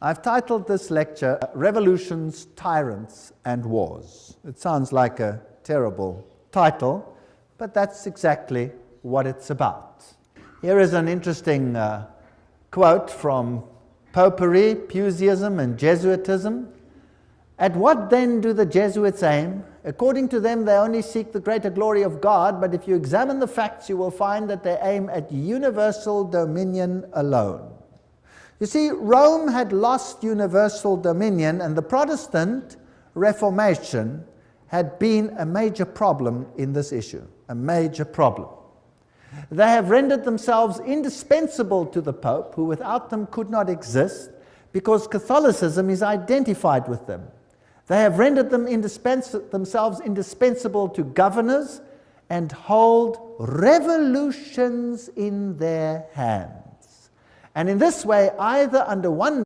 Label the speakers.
Speaker 1: I've titled this lecture, Revolutions, Tyrants and Wars. It sounds like a terrible title, but that's exactly what it's about. Here is an interesting quote from Popery, Puseyism, and Jesuitism. At what then do the Jesuits aim? According to them, they only seek the greater glory of God, but if you examine the facts, you will find that they aim at universal dominion alone. You see, Rome had lost universal dominion, and the Protestant Reformation had been a major problem in this issue, a major problem. They have rendered themselves indispensable to the Pope, who without them could not exist, because Catholicism is identified with them. They have rendered themselves indispensable to governors and hold revolutions in their hands. And in this way, either under one